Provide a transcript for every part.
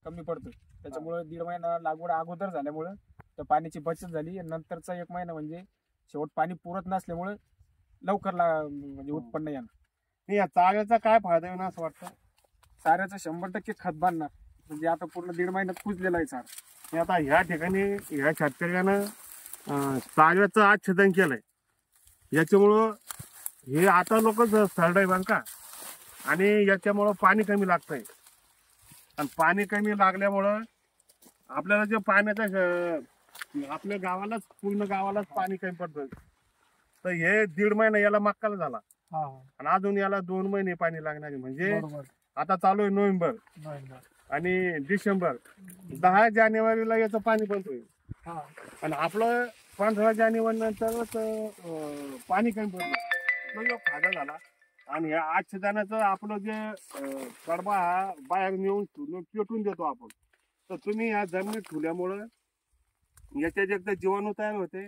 कमी पडतो. त्याच्यामुळे 1.5 महिना लागवड अगोदर झाल्यामुळे त्या पाण्याची बचत झाली. नंतरचा 1 महिना म्हणजे शेवट पाणी पुरत नसल्यामुळे लवकर म्हणजे उत्पन्न येणार. या चाऱ्याचा काय फायदा होईल असं वाटतं? चाऱ्याचं 100% खत बांधणार, म्हणजे आता पूर्ण 1.5 महिन्यात कुजलेला आहे चारा. आता ह्या ठिकाणी ह्या शेतकऱ्यानं चाऱ्याचं आच्छादन केलंय. याच्यामुळं हे आता लोक सरडाय का, आणि याच्यामुळं पाणी कमी लागतंय. आणि पाणी कमी लागल्यामुळं आपल्याला जे पाण्याचं आपल्या गावालाच पूर्ण गावालाच पाणी कमी पडतं. तर हे 1.5 महिना याला मक्काला झाला, आणि अजून याला 2 महिने पाणी लागणार. म्हणजे आता चालू आहे नोव्हेंबर आणि डिसेंबर, 10 जानेवारीला याचं पाणी बंद होईल. आणि आपलं 15 जानेवारी नंतरच पाणी कमी पडलं, तो फायदा झाला. आणि ह्या आच्छादनाचं आपलं जे कडबा हा बाहेर नेऊन पेटून देतो आपण. तर तुम्ही ह्या जमिनीत ठेवल्यामुळं याच्यात एकदा जीवाणू तयार होते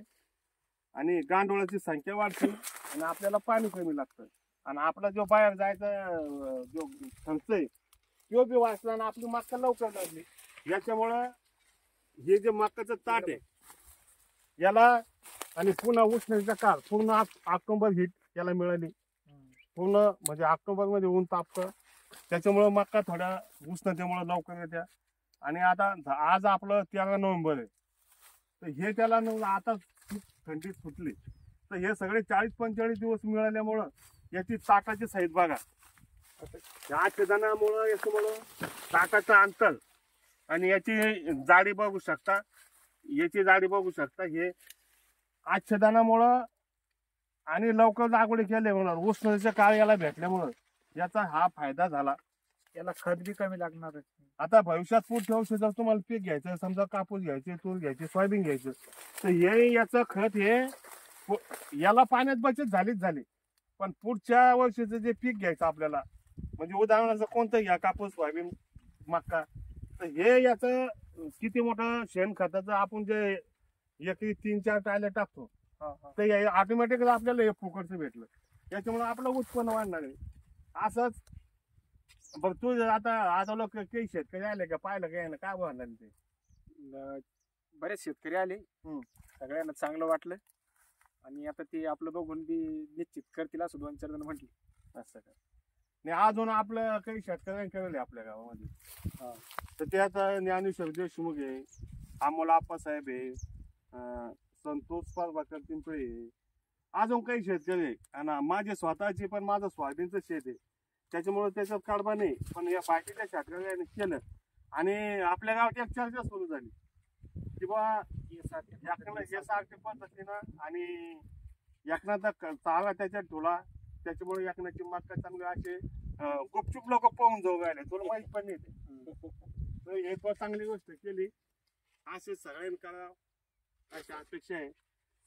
आणि गांडोळाची संख्या वाढते आणि आपल्याला पाणी कमी लागतं. आणि आपला जो बाहेर जायचा जो खर्च आहे तो बी वाचला आणि आपली मक्का लवकर लागली. याच्यामुळं हे जे मक्काचं ताट आहे याला, आणि पुन्हा उष्णतेचा काळ, पूर्ण ऑक्टोबर हीट याला मिळाली. पूर्ण म्हणजे ऑक्टोबर मध्ये ऊन तापतं, त्याच्यामुळं मक्का थोड्या उष्णतेमुळे लवकर येत्या. आणि आता आज आपलं 13 नोव्हेंबर आहे, तर हे त्याला आता थंडी सुटली. तर हे सगळे 40-45 दिवस मिळाल्यामुळं याची ताटाची साईज बघा. या आच्छादनामुळं याच्यामुळं ताटाचं अंतर आणि याची जाडी बघू शकता, याची जाडी बघू शकता. हे आच्छादनामुळं आणि लवकर लागवडी केल्यामुळं उष्णतेच्या काळ याला भेटल्यामुळं याचा हा फायदा झाला. याला खत बी कमी लागणार. आता भविष्यात पुढच्या वर्षी जर तुम्हाला पीक घ्यायचं, समजा कापूस घ्यायचे, तूर घ्यायचे, सोयाबीन घ्यायचं, तर हे याचं खत हे याला पाण्यात बचत झालीच झाली. पण पुढच्या वर्षीचं जे पीक घ्यायचं आपल्याला, म्हणजे उदाहरणार्थ कोणतं घ्या, कापूस, सोयाबीन, मक्का, तर हे याचं किती मोठं शेणखताचं आपण जे एकरी 3-4 टायले टाकतो, तर ऑटोमॅटिकली आपल्याला हे फुकटचं भेटलं. याच्यामुळे आपलं उत्पन्न वाढणार आहे. असंच बरं, तू आता लोक काही शेतकरी आले का, पाहिलं काय ना, काय म्हणणार ते? बरेच शेतकरी आले, सगळ्यांना चांगलं वाटलं. आणि आता ते आपलं बघून बी निश्चित करतील असं 2-4 जण म्हटले. असं का नाही, अजून आपलं काही शेतकऱ्यांनी केलेलं आपल्या गावामध्ये. तर ते आता ज्ञानेश्वर देशमुख आहे, अमोल आप्पासाहेब आहे, संतोष प्रभाकर पिंपळे आहे, अजून काही शेतकरी आहे. आणि माझे स्वतःची पण माझं सोयाबीनचं शेत आहे, त्याच्यामुळे त्याच्यात काढबा नाही. पण या बाकीच्या शेतकऱ्यांनी केलं आणि आपल्या गावात एक चर्चा सुरू झाली की बा यासारख्या पद्धतीनं आणि एकनाचा चांगला त्याच्यात ठेवला, त्याच्यामुळे एकनाची मक्का चांगली असे गुपचूप लोक पाहून जाऊ राहिले, तुला माहित पण नाही ते. हे पण चांगली गोष्ट केली, असे सगळ्यांनी करावं अशी अपेक्षा आहे.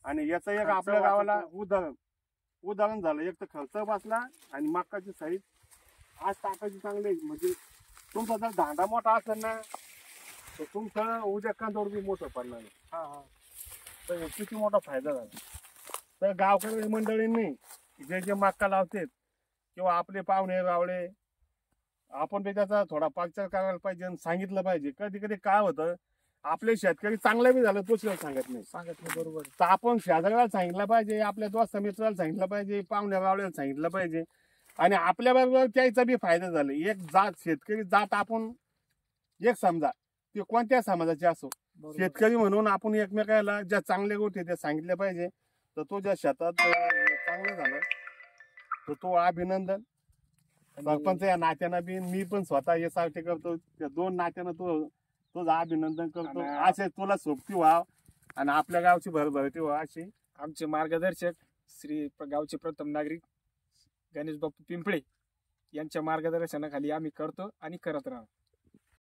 आणि याचं एक आपल्या गावाला उदाहरण झालं. एक तर खर्च बसला आणि मक्काची साईज आज टाकायची चांगली. म्हणजे तुमचा जर धांडा मोठा असेल ना, तर तुमचं उद्या कांदोड बी मोठं पडणार आहे. तर किती मोठा फायदा झाला. तर गावकरी मंडळींनी जे जे मक्का लावतात किंवा आपले पाहुणे रावळे, आपण बी त्याचा थोडा पाकचार करायला पाहिजे आणि सांगितलं पाहिजे. कधी कधी काय होतं, आपले शेतकरी चांगले बी झालं दुसऱ्याला सांगत नाही. बरोबर. तर आपण शेजाऱ्याला सांगितलं पाहिजे, आपल्या दोस्त मित्राला सांगितलं पाहिजे, पाहुण्या रावळ्याला सांगितलं पाहिजे. आणि आपल्या बरोबर त्याचा बी फायदा झाला. एक जात, शेतकरी जात आपण एक समजा, ते कोणत्या समाजाचे असो, शेतकरी म्हणून आपण एकमेकाला ज्या चांगल्या गोष्टी त्या सांगितल्या पाहिजे. तर तो ज्या शेतात चांगलं झालं तर तो अभिनंदन. सरपंच या नात्यानं बी मी पण स्वतः यासाठी करतो, त्या 2 नात्यानं तुझं अभिनंदन करतो. असे तुला सोबती व्हाव आणि आपल्या गावची भरभरती व्हाव अशी आमचे मार्गदर्शक श्री गावचे प्रथम नागरिक गणेश बाप्पू पिंपळे यांच्या मार्गदर्शनाखाली आम्ही करतो आणि करत राहू.